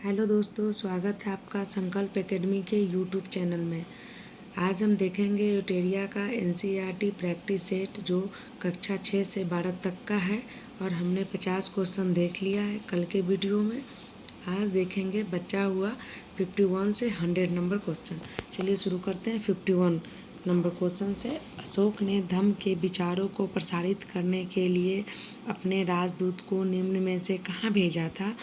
Hello दोस्तों, स्वागत है आपका संकल्प एकेडमी के यूट्यूब चैनल में। आज हम देखेंगे यूटेरिया का एनसीईआरटी प्रैक्टिस सेट जो कक्षा 6 से 12 तक का है और हमने 50 क्वेश्चन देख लिया है कल के वीडियो में। आज देखेंगे बचा हुआ 51 से 100 नंबर क्वेश्चन। चलिए शुरू करते हैं 51 नंबर क्वेश्चन से। अशोक ने धम्म के विचारों को प्रसारित करने के लिए अपने राजदूत को निम्न में से कहाँ भेजा था?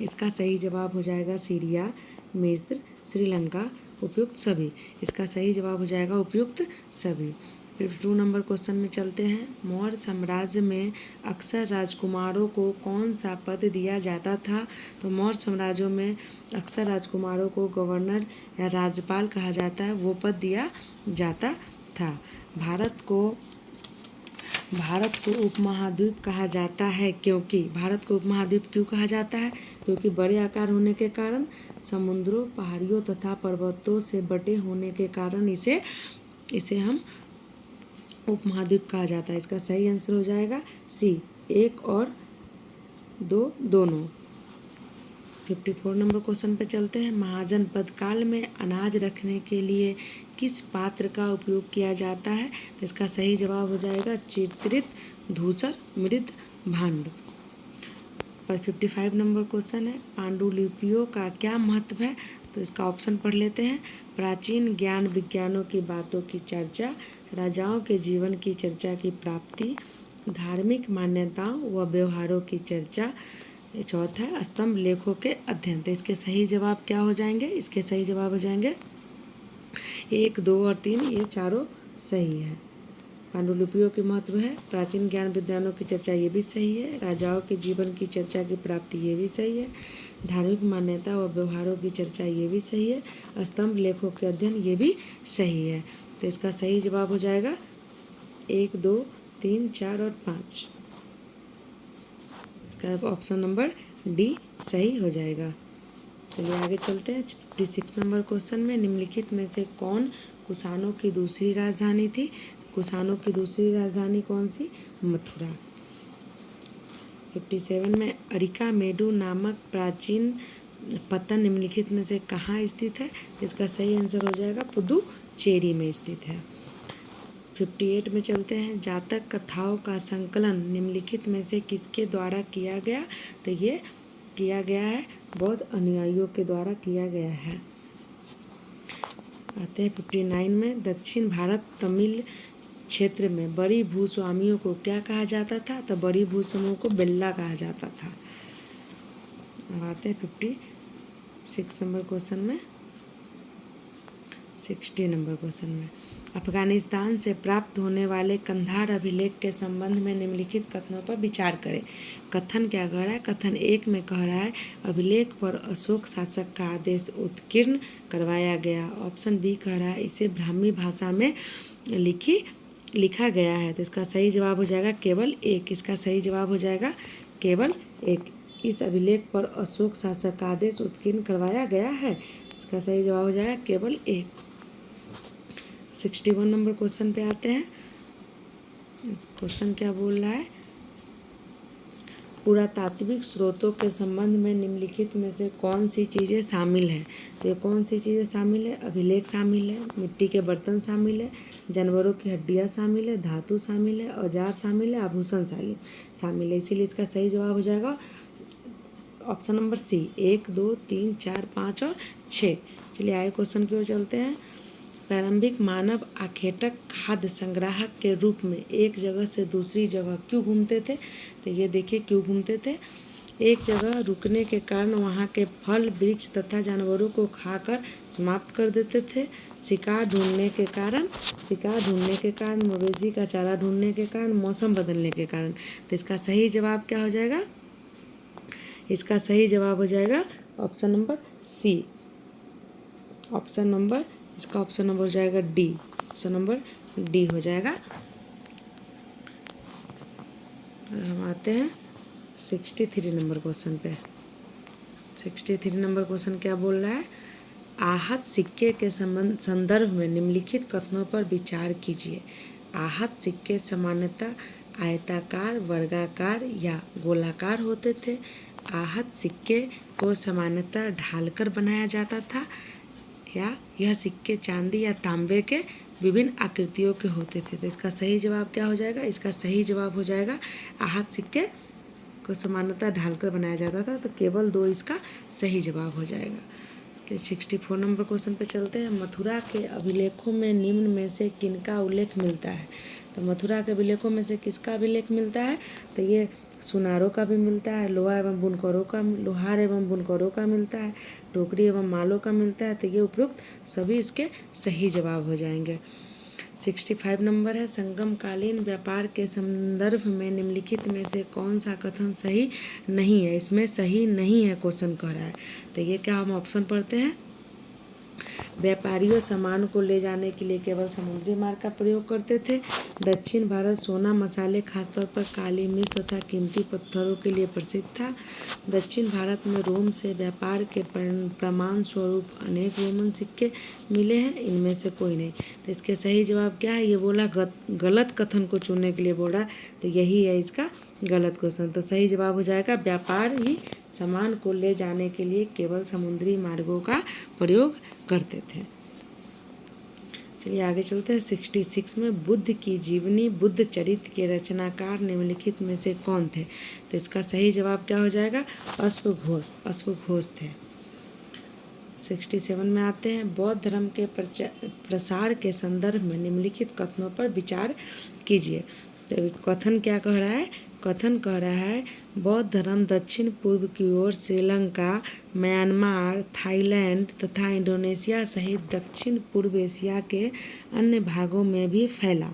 इसका सही जवाब हो जाएगा सीरिया, मिस्र, श्रीलंका, उपयुक्त सभी। इसका सही जवाब हो जाएगा उपयुक्त सभी। 52 नंबर क्वेश्चन में चलते हैं। मौर्य साम्राज्य में अक्सर राजकुमारों को कौन सा पद दिया जाता था? तो मौर्य साम्राज्यों में अक्सर राजकुमारों को गवर्नर या राज्यपाल कहा जाता है, वो पद दिया जाता था। भारत को उपमहाद्वीप कहा जाता है क्योंकि भारत को उपमहाद्वीप क्यों कहा जाता है? क्योंकि बड़े आकार होने के कारण, समुद्रों, पहाड़ियों तथा पर्वतों से बटे होने के कारण इसे हम उपमहाद्वीप कहा जाता है। इसका सही आंसर हो जाएगा सी, 1 और 2 दोनों। 54 नंबर क्वेश्चन पे चलते हैं। महाजनपद काल में अनाज रखने के लिए किस पात्र का उपयोग किया जाता है? तो इसका सही जवाब हो जाएगा चित्रित, धूसर, मृद, भांड। 55 नंबर क्वेश्चन है। पांडुलिपियों का क्या महत्व है? तो इसका ऑप्शन पढ़ लेते हैं। प्राचीन ज्ञान विज्ञानों की बातों की चर्चा, राजाओं के जीवन की चर्चा की प्राप्ति, धार्मिक मान्यताओं व व्यवहारों की चर्चा। चौथा है स्तंभ लेखों के अध्ययन। तो इसके सही जवाब क्या हो जाएंगे? इसके सही जवाब हो जाएंगे 1, 2 और 3, ये चारों सही है। पांडुलिपियों के महत्व है, प्राचीन ज्ञान विज्ञानों की चर्चा, ये भी सही है। राजाओं के जीवन की चर्चा की प्राप्ति, ये भी सही है। धार्मिक मान्यता और व्यवहारों की चर्चा, ये भी सही है। स्तंभ लेखों के अध्ययन, ये भी सही है। तो इसका सही जवाब हो जाएगा 1, 2, 3, 4 और 5। ऑप्शन नंबर डी सही हो जाएगा। चलिए आगे चलते हैं। 56 नंबर क्वेश्चन में निम्नलिखित में से कौन कुषाणों की दूसरी राजधानी थी? कुषाणों की दूसरी राजधानी कौन सी? मथुरा। 57 में अरिकामेडु नामक प्राचीन पत्तन निम्नलिखित में से कहाँ स्थित है? इसका सही आंसर हो जाएगा पुदुचेरी में स्थित है। 58 में चलते हैं। जातक कथाओं का संकलन निम्नलिखित में से किसके द्वारा किया गया? तो ये किया गया है बौद्ध अनुयायियों के द्वारा किया गया है। आते हैं 59 में। दक्षिण भारत तमिल क्षेत्र में बड़ी भूस्वामियों को क्या कहा जाता था? तो बड़ी भूस्वामियों को बेल्ला कहा जाता था। अब आते हैं 56 नंबर क्वेश्चन में। 60 नंबर क्वेश्चन में अफगानिस्तान से प्राप्त होने वाले कंधार अभिलेख के संबंध में निम्नलिखित कथनों पर विचार करें। कथन क्या कह रहा है? कथन 1 में कह रहा है अभिलेख पर अशोक शासक का आदेश उत्कीर्ण करवाया गया। ऑप्शन बी कह रहा है इसे ब्राह्मी भाषा में लिखा गया है। तो इसका सही जवाब हो जाएगा केवल 1। इसका सही जवाब हो जाएगा केवल 1। इस अभिलेख पर अशोक शासक का आदेश उत्कीर्ण करवाया गया है। इसका सही जवाब हो जाएगा केवल 1। 61 नंबर क्वेश्चन पे आते हैं। इस क्वेश्चन क्या बोल रहा है? पुरातात्विक स्रोतों के संबंध में निम्नलिखित में से कौन सी चीज़ें शामिल हैं? तो ये कौन सी चीज़ें शामिल है? अभिलेख शामिल है, मिट्टी के बर्तन शामिल है, जानवरों की हड्डियाँ शामिल है, धातु शामिल है, औजार शामिल है, आभूषण शामिल है। इसीलिए इसका सही जवाब हो जाएगा ऑप्शन नंबर सी, 1, 2, 3, 4, 5 और 6। चलिए आगे क्वेश्चन की ओर चलते हैं। प्रारंभिक मानव आखेटक खाद्य संग्राहक के रूप में एक जगह से दूसरी जगह क्यों घूमते थे? तो ये देखिए क्यों घूमते थे। एक जगह रुकने के कारण वहाँ के फल, वृक्ष तथा जानवरों को खाकर समाप्त कर देते थे। शिकार ढूंढने के कारण, मवेशी का चारा ढूंढने के कारण, मौसम बदलने के कारण। तो इसका सही जवाब क्या हो जाएगा? इसका सही जवाब हो जाएगा ऑप्शन नंबर सी। इसका ऑप्शन नंबर हो जाएगा डी। ऑप्शन नंबर डी हो जाएगा। हम आते हैं 63 नंबर क्वेश्चन पे। 63 नंबर क्वेश्चन क्या बोल रहा है? आहत सिक्के के संदर्भ में निम्नलिखित कथनों पर विचार कीजिए। आहत सिक्के सामान्यतः आयताकार, वर्गाकार या गोलाकार होते थे। आहत सिक्के को सामान्यतः ढालकर बनाया जाता था, या यह सिक्के चांदी या तांबे के विभिन्न आकृतियों के होते थे। तो इसका सही जवाब क्या हो जाएगा? इसका सही जवाब हो जाएगा आहत सिक्के को सामान्यतः ढालकर बनाया जाता था। तो केवल 2 इसका सही जवाब हो जाएगा। 64 नंबर क्वेश्चन पे चलते हैं। मथुरा के अभिलेखों में निम्न में से किनका उल्लेख मिलता है? तो मथुरा के अभिलेखों में से किसका अभिलेख मिलता है? तो ये सुनारों का भी मिलता है, लोहार एवं बुनकरों का मिलता है, टोकरी एवं मालों का मिलता है। तो ये उपयुक्त सभी इसके सही जवाब हो जाएंगे। 65 नंबर है। संगमकालीन व्यापार के संदर्भ में निम्नलिखित में से कौन सा कथन सही नहीं है? इसमें सही नहीं है क्वेश्चन कह रहा है। तो ये क्या हम ऑप्शन पढ़ते हैं? व्यापारियों सामान को ले जाने के लिए केवल समुद्री मार्ग का प्रयोग करते थे। दक्षिण भारत सोना, मसाले, खासतौर पर काली मिर्च तथा कीमती पत्थरों के लिए प्रसिद्ध था। दक्षिण भारत में रोम से व्यापार के प्रमाण स्वरूप अनेक रोमन सिक्के मिले हैं। इनमें से कोई नहीं। तो इसके सही जवाब क्या है? ये बोला गलत कथन को चुनने के लिए बोल रहा है, तो यही है इसका गलत क्वेश्चन। तो सही जवाब हो जाएगा व्यापार ही सामान को ले जाने के लिए केवल समुद्री मार्गों का प्रयोग करते थे। चलिए आगे चलते हैं। 66 में बुद्ध की जीवनी, बुद्ध चरित्र के रचनाकार निम्नलिखित में से कौन थे? तो इसका सही जवाब क्या हो जाएगा? अश्वघोष थे। 67 में आते हैं। बौद्ध धर्म के प्रसार के संदर्भ में निम्नलिखित कथनों पर विचार कीजिए। तो कथन क्या कह रहा है? कथन कह रहा है बौद्ध धर्म दक्षिण पूर्व की ओर श्रीलंका, म्यांमार, थाईलैंड तथा इंडोनेशिया सहित दक्षिण पूर्व एशिया के अन्य भागों में भी फैला।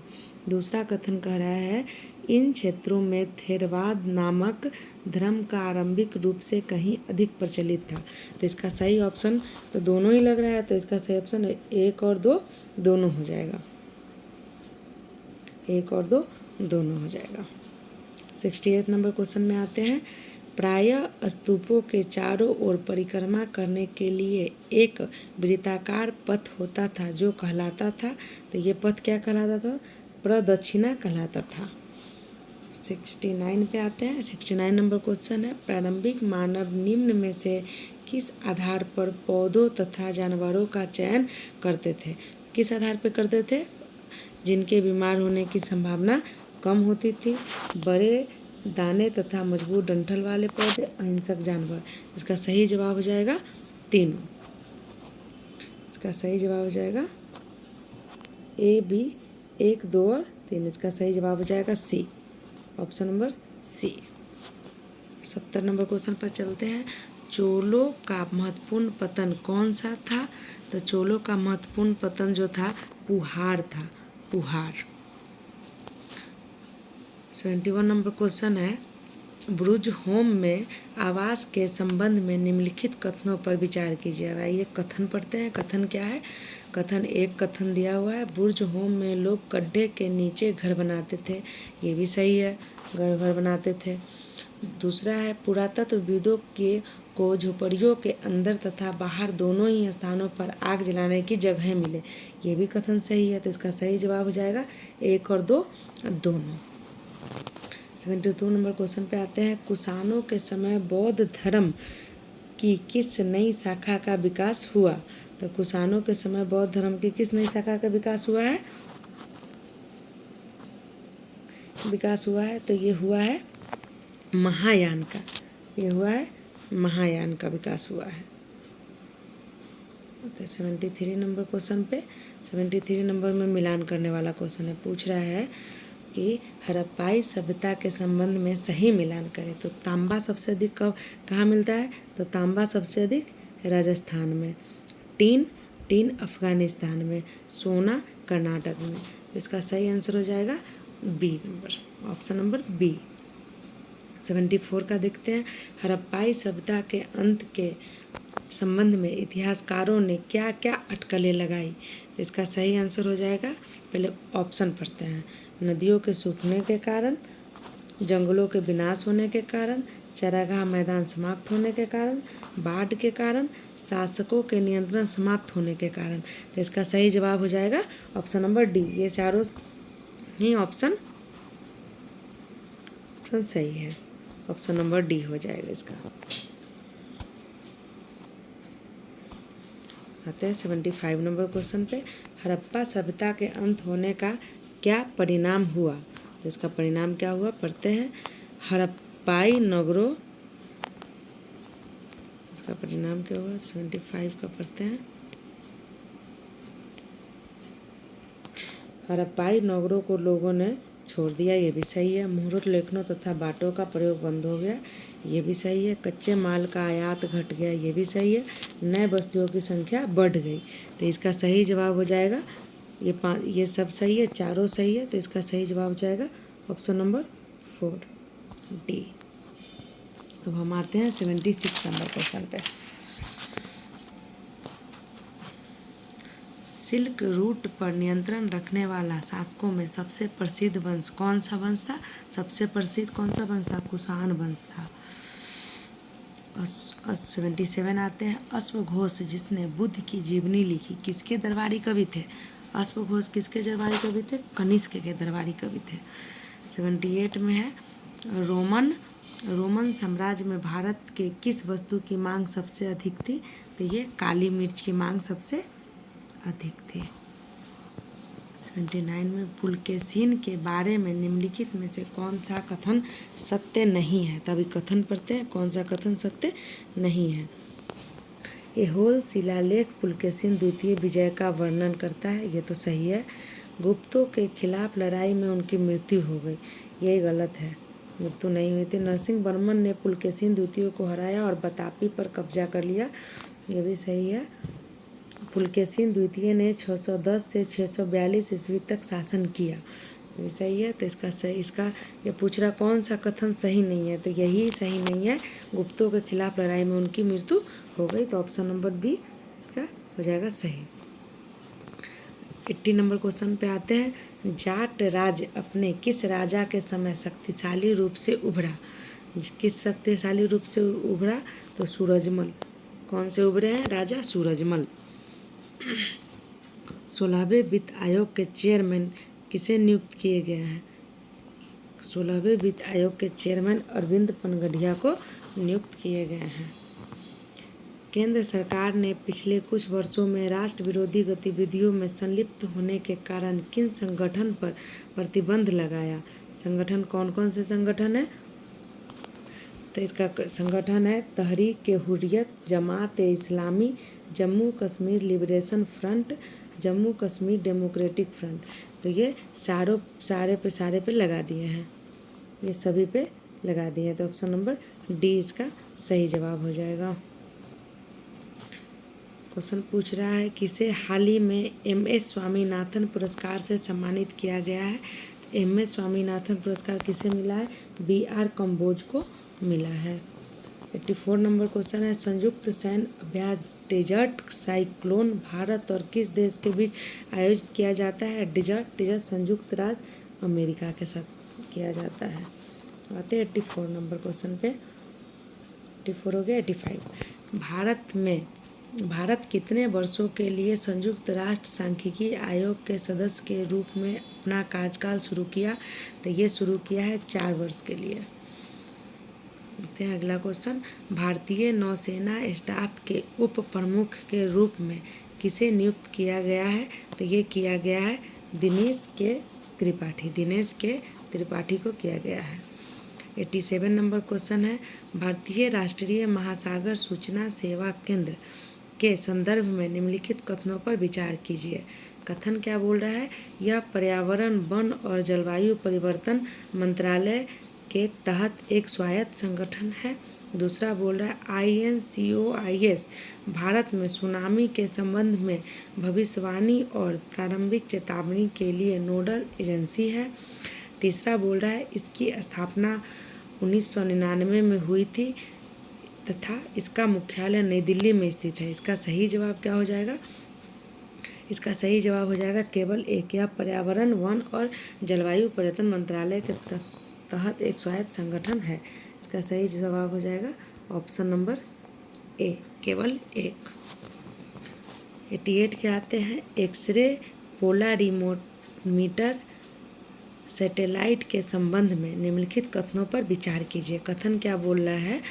दूसरा कथन कह रहा है इन क्षेत्रों में थेरवाद नामक धर्म का आरंभिक रूप से कहीं अधिक प्रचलित था। तो इसका सही ऑप्शन तो दोनों ही लग रहा है। तो इसका सही ऑप्शन 1 और 2 दोनों हो जाएगा। 1 और 2 दोनों हो जाएगा। 68 नंबर क्वेश्चन में आते हैं। प्रायः स्तूपों के चारों ओर परिक्रमा करने के लिए एक वृत्ताकार पथ होता था जो कहलाता था। तो ये पथ क्या कहलाता था? प्रदक्षिणा कहलाता था। 69 पे आते हैं। 69 नंबर क्वेश्चन है। प्रारंभिक मानव निम्न में से किस आधार पर पौधों तथा जानवरों का चयन करते थे? किस आधार पर करते थे? जिनके बीमार होने की संभावना कम होती थी, बड़े दाने तथा मजबूत डंठल वाले पौधे, अहिंसक जानवर। इसका सही जवाब हो जाएगा तीनों। इसका सही जवाब हो जाएगा A, B, 1, 2 और 3। इसका सही जवाब हो जाएगा C, option number C। 70 number question पर चलते हैं। चोलों का महत्वपूर्ण पतन कौन सा था? तो चोलों का महत्वपूर्ण पतन जो था पुहार था, पुहार। 71 नंबर क्वेश्चन है। ब्रुज होम में आवास के संबंध में निम्नलिखित कथनों पर विचार कीजिए। अब आइए कथन पढ़ते हैं। कथन क्या है? कथन एक कथन दिया हुआ है, बुर्ज होम में लोग गड्ढे के नीचे घर बनाते थे। ये भी सही है, घर बनाते थे। दूसरा है पुरातत्वविदों को झोपड़ियों के अंदर तथा बाहर दोनों ही स्थानों पर आग जलाने की जगह मिले। ये भी कथन सही है। तो इसका सही जवाब हो जाएगा 1 और 2 दोनों। 72 नंबर क्वेश्चन पे आते हैं। कुषाणों के समय बौद्ध धर्म की किस नई शाखा का विकास हुआ? तो कुषाणों के समय बौद्ध धर्म की किस नई शाखा का विकास हुआ है? तो ये हुआ है महायान का। ये हुआ है महायान का विकास हुआ है। तो 73 नंबर क्वेश्चन पे 73 नंबर में मिलान करने वाला क्वेश्चन है। पूछ रहा है कि हड़प्पाई सभ्यता के संबंध में सही मिलान करें। तो तांबा सबसे अधिक कहाँ मिलता है? तो तांबा सबसे अधिक राजस्थान में, टीन अफगानिस्तान में, सोना कर्नाटक में। तो इसका सही आंसर हो जाएगा B number, option number B. 74 का देखते हैं। हड़प्पाई सभ्यता के अंत के संबंध में इतिहासकारों ने क्या क्या अटकलें लगाई? तो इसका सही आंसर हो जाएगा, पहले ऑप्शन पढ़ते हैं। नदियों के सूखने के कारण, जंगलों के विनाश होने के कारण, चरागाह मैदान समाप्त होने के कारण, बाढ़ के कारण, शासकों के नियंत्रण समाप्त होने के कारण। तो इसका सही जवाब हो जाएगा ऑप्शन नंबर डी। ये चारों ही ऑप्शन सही है। ऑप्शन नंबर डी हो जाएगा इसका। आते हैं 75 नंबर क्वेश्चन पे। हड़प्पा सभ्यता के अंत होने का क्या परिणाम हुआ? तो इसका परिणाम क्या हुआ पढ़ते हैं। हड़प्पाई नगरों, इसका परिणाम क्या हुआ 75 का पढ़ते हैं। हड़प्पाई नगरों को लोगों ने छोड़ दिया, ये भी सही है। मुहूर्त लेखनों तथा बाटों का प्रयोग बंद हो गया, ये भी सही है। कच्चे माल का आयात घट गया, ये भी सही है। नए वस्तुओं की संख्या बढ़ गई, तो इसका सही जवाब हो जाएगा ये सब सही है, चारों सही है, तो इसका सही जवाब हो जाएगा ऑप्शन नंबर 4 डी। अब हम आते हैं 76 नंबर क्वेश्चन पे। सिल्क रूट पर नियंत्रण रखने वाला शासकों में सबसे प्रसिद्ध वंश कौन सा वंश था? सबसे प्रसिद्ध कौन सा वंश था? कुषाण वंश था। 77 आते हैं। अश्वघोष जिसने बुद्ध की जीवनी लिखी किसके दरबारी कवि थे? अश्वघोष किसके दरबारी कवि थे? कनिष्क के दरबारी कवि थे। 78 में है रोमन साम्राज्य में भारत के किस वस्तु की मांग सबसे अधिक थी? तो ये काली मिर्च की मांग सबसे अधिक थी। 79 में पुलकेशिन के बारे में निम्नलिखित में से कौन सा कथन सत्य नहीं है? तभी कथन पढ़ते हैं, कौन सा कथन सत्य नहीं है। ऐहोल शिलालेख पुलकेशिन द्वितीय विजय का वर्णन करता है, ये तो सही है। गुप्तों के खिलाफ लड़ाई में उनकी मृत्यु हो गई, ये गलत है, मृत्यु नहीं हुई थी। नरसिंह वर्मन ने पुलकेशिन द्वितीय को हराया और बतापी पर कब्जा कर लिया, ये भी सही है। पुलकेशिन द्वितीय ने 610 से 642 ईस्वी तक शासन किया, ये सही है। तो इसका ये पूछ रहा कौन सा कथन सही नहीं है, तो यही सही नहीं है, गुप्तों के खिलाफ लड़ाई में उनकी मृत्यु हो गई, तो ऑप्शन नंबर बी का हो जाएगा सही। 80 नंबर क्वेश्चन पे आते हैं। जाट राज्य अपने किस राजा के समय शक्तिशाली रूप से उभरा? किस शक्तिशाली रूप से उभरा? तो सूरजमल। कौन से उभरे हैं राजा? सूरजमल। 16वें वित्त आयोग के चेयरमैन किसे नियुक्त किए गए हैं? 16वें वित्त आयोग के चेयरमैन अरविंद पनगढ़िया को नियुक्त किए गए हैं। केंद्र सरकार ने पिछले कुछ वर्षों में राष्ट्र विरोधी गतिविधियों में संलिप्त होने के कारण किन संगठन पर प्रतिबंध लगाया? संगठन कौन कौन से संगठन है? तो इसका संगठन है Tehreek Hurriyat, Jamaat e Islami, Jammu Kashmir liberation front, Jammu Kashmir democratic front. तो ये सारे पे लगा दिए हैं, ये सभी पे लगा दिए हैं, तो ऑप्शन नंबर डी इसका सही जवाब हो जाएगा। क्वेश्चन पूछ रहा है किसे हाल ही में MS स्वामीनाथन पुरस्कार से सम्मानित किया गया है? MS स्वामीनाथन पुरस्कार किसे मिला है? BR कम्बोज को मिला है। 84 नंबर क्वेश्चन है। संयुक्त सैन्य अभ्यास डेजर्ट साइक्लोन भारत और किस देश के बीच आयोजित किया जाता है? डेजर्ट संयुक्त राज्य अमेरिका के साथ किया जाता है। आते हैं 84 नंबर क्वेश्चन पे। 84 हो गया। 85 भारत कितने वर्षों के लिए संयुक्त राष्ट्र सांख्यिकी आयोग के सदस्य के रूप में अपना कार्यकाल शुरू किया? तो ये शुरू किया है 4 वर्ष के लिए। देखते हैं अगला क्वेश्चन। भारतीय नौसेना स्टाफ के उप प्रमुख के रूप में किसे नियुक्त किया गया है? तो ये किया गया है दिनेश के त्रिपाठी को किया गया है। 87 नंबर क्वेश्चन है। भारतीय राष्ट्रीय महासागर सूचना सेवा केंद्र के संदर्भ में निम्नलिखित कथनों पर विचार कीजिए। कथन क्या बोल रहा है? यह पर्यावरण, वन और जलवायु परिवर्तन मंत्रालय के तहत एक स्वायत्त संगठन है। दूसरा बोल रहा है INCOIS भारत में सुनामी के संबंध में भविष्यवाणी और प्रारंभिक चेतावनी के लिए नोडल एजेंसी है। तीसरा बोल रहा है इसकी स्थापना 1999 में हुई थी तथा इसका मुख्यालय नई दिल्ली में स्थित है। इसका सही जवाब क्या हो जाएगा? इसका सही जवाब हो जाएगा केवल एक। यह पर्यावरण, वन और जलवायु परिवर्तन मंत्रालय के तहत एक स्वायत्त संगठन है। इसका सही जवाब हो जाएगा ऑप्शन नंबर ए, केवल एक। 88 के आते हैं। एक्सरे पोलारिमीटर सैटेलाइट के संबंध में निम्नलिखित कथनों पर विचार कीजिए। कथन क्या बोल रहा है?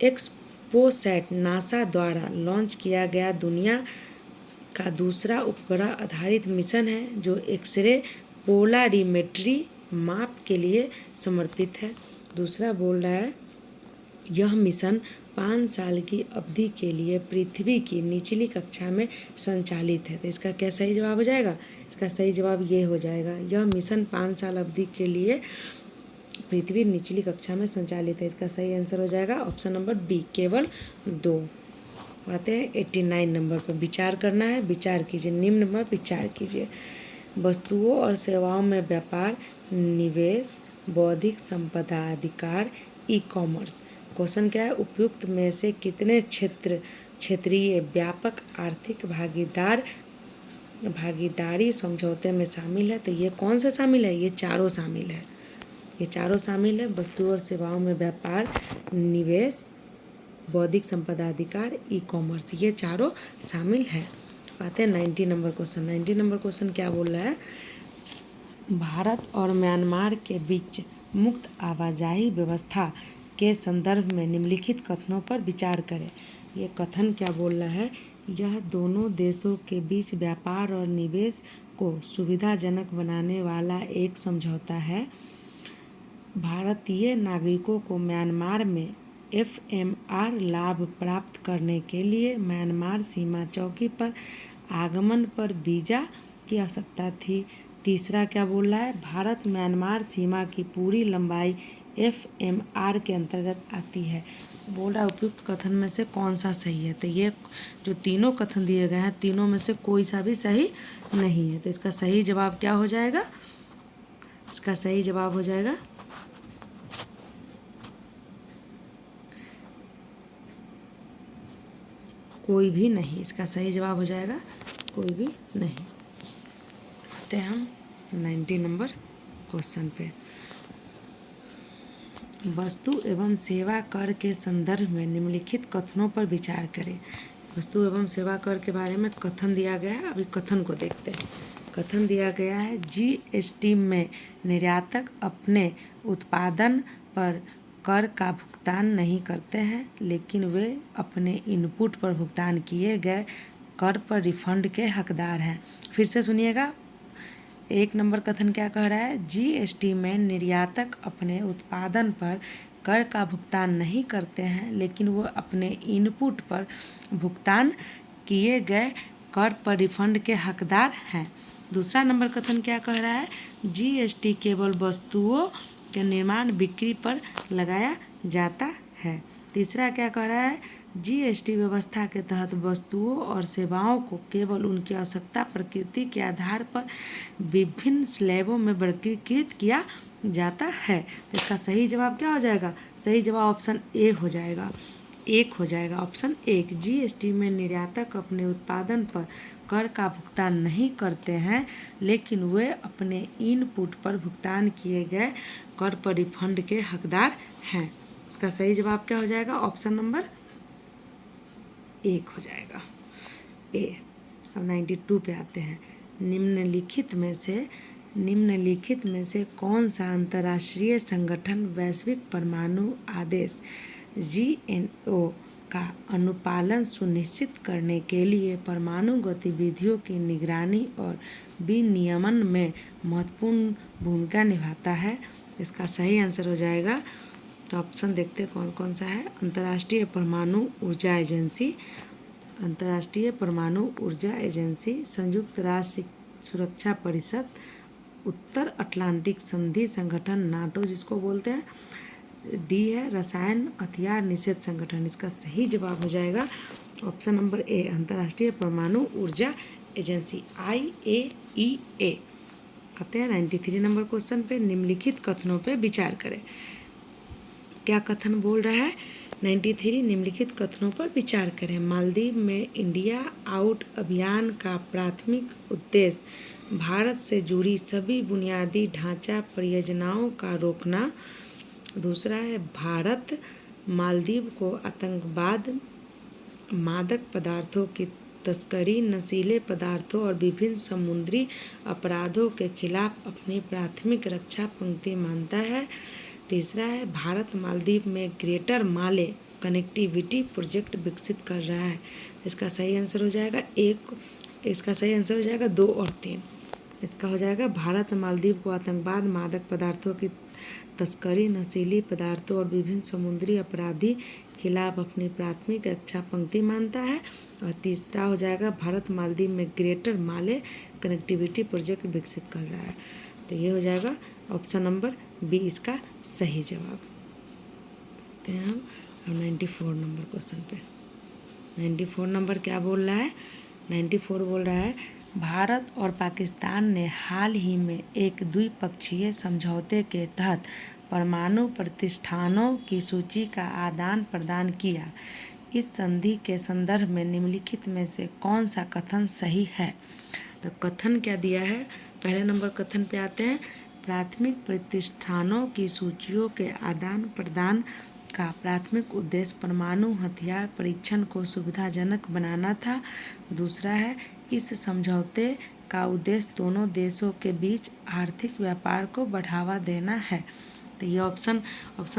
एक्सपोसैट नासा द्वारा लॉन्च किया गया दुनिया का दूसरा उपग्रह आधारित मिशन है जो एक्सरे पोलारिमेट्री माप के लिए समर्पित है। दूसरा बोल रहा है यह मिशन 5 साल की अवधि के लिए पृथ्वी की निचली कक्षा में संचालित है। तो इसका क्या सही जवाब हो जाएगा? इसका सही जवाब ये हो जाएगा, यह मिशन 5 साल अवधि के लिए पृथ्वी निचली कक्षा में संचालित है। इसका सही आंसर हो जाएगा ऑप्शन नंबर बी, केवल 2। आते हैं 89 नंबर पर। विचार करना है, विचार कीजिए, निम्न पर विचार कीजिए। वस्तुओं और सेवाओं में व्यापार, निवेश, बौद्धिक संपदा अधिकार, ई कॉमर्स। क्वेश्चन क्या है? उपयुक्त में से कितने क्षेत्रीय व्यापक आर्थिक भागीदारी समझौते में शामिल है? तो ये कौन सा शामिल है? ये चारों शामिल है। ये चारों शामिल है। वस्तुओं और सेवाओं में व्यापार, निवेश, बौद्धिक संपदा अधिकार, ई कॉमर्स, ये चारों शामिल है। आते हैं 90 नंबर क्वेश्चन। 90 नंबर क्वेश्चन क्या बोल रहा है? भारत और म्यांमार के बीच मुक्त आवाजाही व्यवस्था के संदर्भ में निम्नलिखित कथनों पर विचार करें। ये कथन क्या बोल रहा है? यह दोनों देशों के बीच व्यापार और निवेश को सुविधाजनक बनाने वाला एक समझौता है। भारतीय नागरिकों को म्यांमार में एफएमआर लाभ प्राप्त करने के लिए म्यांमार सीमा चौकी पर आगमन पर वीज़ा की आवश्यकता थी। तीसरा क्या बोल रहा है? भारत म्यांमार सीमा की पूरी लंबाई एफएमआर के अंतर्गत आती है। बोल रहा है उपयुक्त कथन में से कौन सा सही है? तो ये जो तीनों कथन दिए गए हैं, तीनों में से कोई सा भी सही नहीं है। तो इसका सही जवाब क्या हो जाएगा? इसका सही जवाब हो जाएगा कोई भी नहीं। इसका सही जवाब हो जाएगा कोई भी नहीं। आते हैं हम 90 नंबर क्वेश्चन पे। वस्तु एवं सेवा कर के संदर्भ में निम्नलिखित कथनों पर विचार करें। वस्तु एवं सेवा कर के बारे में कथन दिया गया है। अभी कथन को देखते हैं। कथन दिया गया है, जीएसटी में निर्यातक अपने उत्पादन पर कर का भुगतान नहीं करते हैं, लेकिन वे अपने इनपुट पर भुगतान किए गए कर पर रिफंड के हकदार हैं। फिर से सुनिएगा। 1 नंबर कथन क्या कह रहा है? जीएसटी में निर्यातक अपने उत्पादन पर कर का भुगतान नहीं करते हैं, लेकिन वो अपने इनपुट पर भुगतान किए गए कर पर रिफंड के हकदार हैं। दूसरा नंबर कथन क्या कह रहा है? जीएसटी केवल वस्तुओं के निर्माण बिक्री पर लगाया जाता है। तीसरा क्या कह रहा है? जीएसटी व्यवस्था के तहत वस्तुओं और सेवाओं को केवल उनकी आवश्यकता प्रकृति के आधार पर विभिन्न स्लैबों में वर्गीकृत किया जाता है। तो इसका सही जवाब क्या हो जाएगा? सही जवाब ऑप्शन ए हो जाएगा। 1 हो जाएगा ऑप्शन 1। जीएसटी में निर्यातक अपने उत्पादन पर कर का भुगतान नहीं करते हैं, लेकिन वे अपने इनपुट पर भुगतान किए गए कर पर रिफंड के हकदार हैं। इसका सही जवाब क्या हो जाएगा? ऑप्शन नंबर 1 हो जाएगा, ए। अब 92 पे आते हैं। निम्नलिखित में से कौन सा अंतर्राष्ट्रीय संगठन वैश्विक परमाणु आदेश जीएनओ का अनुपालन सुनिश्चित करने के लिए परमाणु गतिविधियों की निगरानी और विनियमन में महत्वपूर्ण भूमिका निभाता है? इसका सही आंसर हो जाएगा, तो ऑप्शन देखते हैं कौन कौन सा है। अंतर्राष्ट्रीय परमाणु ऊर्जा एजेंसी, अंतर्राष्ट्रीय परमाणु ऊर्जा एजेंसी, संयुक्त राष्ट्र सुरक्षा परिषद, उत्तर अटलांटिक संधि संगठन नाटो जिसको बोलते हैं, डी है रसायन हथियार निषेध संगठन। इसका सही जवाब हो जाएगा ऑप्शन नंबर ए, अंतर्राष्ट्रीय परमाणु ऊर्जा एजेंसी, IAEA। आते हैं 93 नंबर क्वेश्चन पे। निम्नलिखित कथनों पे विचार करें। क्या कथन बोल रहा है? 93 निम्नलिखित कथनों पर विचार करें। मालदीव में इंडिया आउट अभियान का प्राथमिक उद्देश्य भारत से जुड़ी सभी बुनियादी ढांचा परियोजनाओं का रोकना। दूसरा है, भारत मालदीव को आतंकवाद, मादक पदार्थों की तस्करी, नशीले पदार्थों और विभिन्न समुद्री अपराधों के खिलाफ अपनी प्राथमिक रक्षा पंक्ति मानता है। तीसरा है भारत मालदीव में ग्रेटर माले कनेक्टिविटी प्रोजेक्ट विकसित कर रहा है। इसका सही आंसर हो जाएगा इसका सही आंसर हो जाएगा 2 और 3। इसका हो जाएगा भारत मालदीव को आतंकवाद, मादक पदार्थों की तस्करी, नशीली पदार्थों और विभिन्न समुद्री अपराधी खिलाफ अपनी प्राथमिक रक्षा पंक्ति मानता है। और तीसरा हो जाएगा भारत मालदीव में ग्रेटर माले कनेक्टिविटी प्रोजेक्ट विकसित कर रहा है। तो ये हो जाएगा ऑप्शन नंबर बी इसका सही जवाब। तो हम 94 नंबर क्वेश्चन पे 94 नंबर क्या बोल रहा है? 94 बोल रहा है भारत और पाकिस्तान ने हाल ही में एक द्विपक्षीय समझौते के तहत परमाणु प्रतिष्ठानों की सूची का आदान प्रदान किया। इस संधि के संदर्भ में निम्नलिखित में से कौन सा कथन सही है? तो कथन क्या दिया है? पहले नंबर कथन पे आते हैं। प्राथमिक प्रतिष्ठानों की सूचियों के आदान प्रदान का प्राथमिक उद्देश्य परमाणु हथियार परीक्षण को सुविधाजनक बनाना था। दूसरा है इस समझौते का उद्देश्य दोनों देशों के बीच आर्थिक व्यापार को बढ़ावा देना है। तो ये ऑप्शन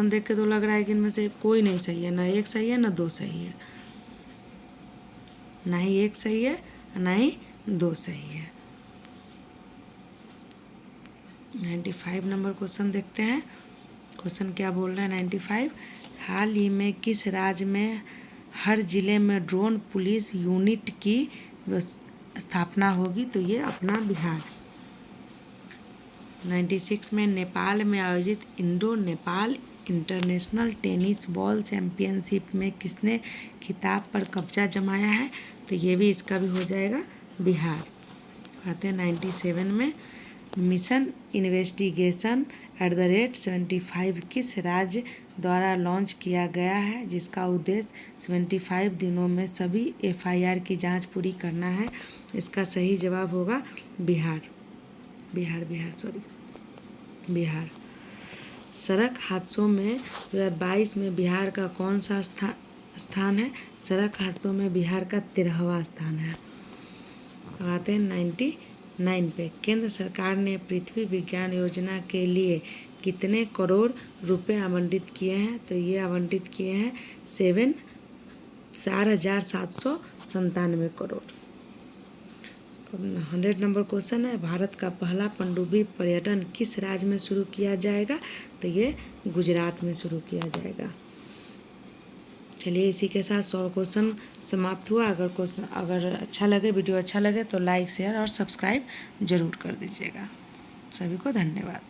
देख के तो लग रहा है कि इनमें से कोई नहीं सही है, ना एक सही है ना 2 सही है, ना ही एक सही है ना ही 2 सही है। 95 नंबर क्वेश्चन देखते हैं। क्वेश्चन क्या बोल रहा है? 95 हाल ही में किस राज्य में हर जिले में ड्रोन पुलिस यूनिट की स्थापना होगी? तो ये अपना बिहार। 96 में नेपाल में आयोजित Indo Nepal international tennis ball championship में किसने खिताब पर कब्जा जमाया है? तो ये भी इसका भी हो जाएगा बिहार। आते हैं 97 में मिशन इन्वेस्टिगेशन @75 किस राज्य द्वारा लॉन्च किया गया है, जिसका उद्देश्य 75 दिनों में सभी FIR की जांच पूरी करना है? इसका सही जवाब होगा बिहार। सड़क हादसों में 2022 में बिहार का कौन सा स्थान है? सड़क हादसों में बिहार का 13वां स्थान है। आते हैं 99 पे केंद्र सरकार ने पृथ्वी विज्ञान योजना के लिए कितने करोड़ रुपए आवंटित किए हैं? तो ये आवंटित किए हैं 4,797 करोड़। 100 नंबर क्वेश्चन है भारत का पहला पनडुब्बी पर्यटन किस राज्य में शुरू किया जाएगा? तो ये गुजरात में शुरू किया जाएगा। चलिए इसी के साथ 100 क्वेश्चन समाप्त हुआ। अगर अच्छा लगे, वीडियो अच्छा लगे तो लाइक, शेयर और सब्सक्राइब जरूर कर दीजिएगा। सभी को धन्यवाद।